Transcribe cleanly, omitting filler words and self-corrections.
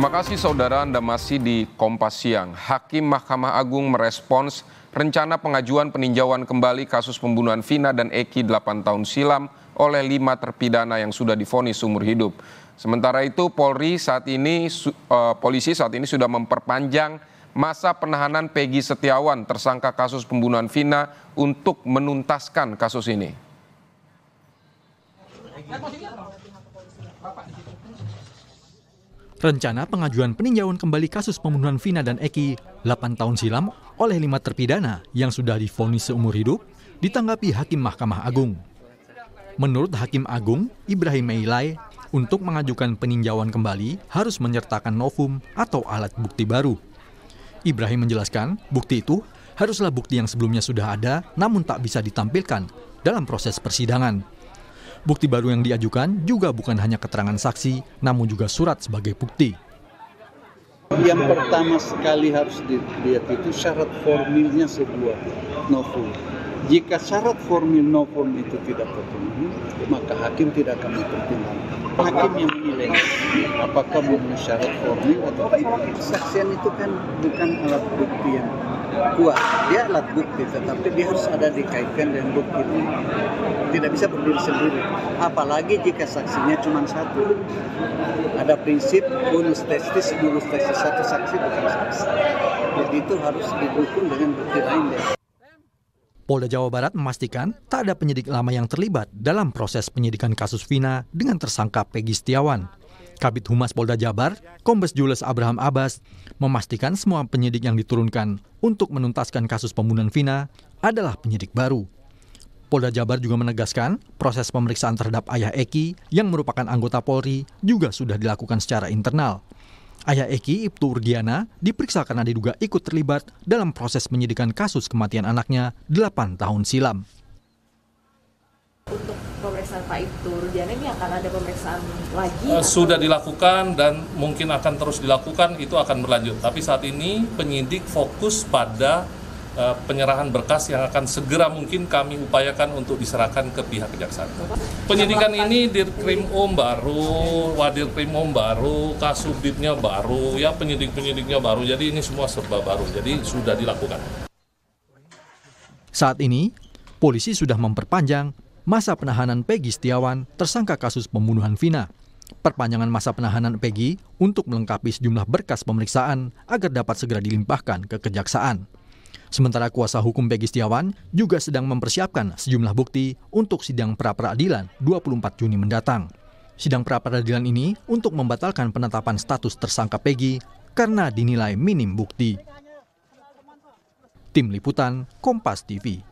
Terima kasih saudara, Anda masih di Kompas Siang. Hakim Mahkamah Agung merespons rencana pengajuan peninjauan kembali kasus pembunuhan Vina dan Eki 8 tahun silam oleh 5 terpidana yang sudah divonis seumur hidup. Sementara itu polisi saat ini sudah memperpanjang masa penahanan Peggy Setiawan, tersangka kasus pembunuhan Vina, untuk menuntaskan kasus ini. Rencana pengajuan peninjauan kembali kasus pembunuhan Vina dan Eki 8 tahun silam oleh 5 terpidana yang sudah divonis seumur hidup ditanggapi Hakim Mahkamah Agung. Menurut Hakim Agung Ibrahim Meilai, untuk mengajukan peninjauan kembali harus menyertakan novum atau alat bukti baru. Ibrahim menjelaskan bukti itu haruslah bukti yang sebelumnya sudah ada namun tak bisa ditampilkan dalam proses persidangan. Bukti baru yang diajukan juga bukan hanya keterangan saksi, namun juga surat sebagai bukti. Yang pertama sekali harus dilihat itu syarat formilnya sebuah novum. Jika syarat formil novum itu tidak terpenuhi, maka hakim tidak akan mempertimbangkan. Hakim yang menilai apakah memenuhi syarat formil atau tidak. Kesaksian itu kan bukan alat bukti yang kuat, dia alat bukti, tetapi dia harus ada dikaitkan dengan bukti itu. Tidak bisa berdiri sendiri, apalagi jika saksinya cuma satu. Ada prinsip bonus testis satu saksi bukan saksi. Jadi itu harus didukung dengan bukti lain. Polda Jawa Barat memastikan tak ada penyidik lama yang terlibat dalam proses penyidikan kasus Vina dengan tersangka Peggy Setiawan. Kabid Humas Polda Jabar, Kombes Jules Abraham Abbas, memastikan semua penyidik yang diturunkan untuk menuntaskan kasus pembunuhan Vina adalah penyidik baru. Polda Jabar juga menegaskan proses pemeriksaan terhadap ayah Eki yang merupakan anggota Polri juga sudah dilakukan secara internal. Ayah Eki, Ibtu Urdiana, diperiksa karena diduga ikut terlibat dalam proses penyidikan kasus kematian anaknya 8 tahun silam. Untuk pemeriksaan Pak Ibtu Urdiana ini akan ada pemeriksaan lagi? Sudah dilakukan dan mungkin akan terus dilakukan, itu akan berlanjut. Tapi saat ini penyidik fokus pada penyerahan berkas yang akan segera mungkin kami upayakan untuk diserahkan ke pihak kejaksaan. Penyidikan ini Dirkrim-Um baru, Wadirkrim-Um baru, Kasubditnya baru, ya penyidik-penyidiknya baru. Jadi ini semua serba baru, jadi sudah dilakukan. Saat ini, polisi sudah memperpanjang masa penahanan Peggy Setiawan, tersangka kasus pembunuhan Vina. Perpanjangan masa penahanan Peggy untuk melengkapi sejumlah berkas pemeriksaan agar dapat segera dilimpahkan ke kejaksaan. Sementara kuasa hukum Peggy Setiawan juga sedang mempersiapkan sejumlah bukti untuk sidang pra-peradilan 24 Juni mendatang. Sidang pra-peradilan ini untuk membatalkan penetapan status tersangka Peggy karena dinilai minim bukti. Tim Liputan, Kompas TV.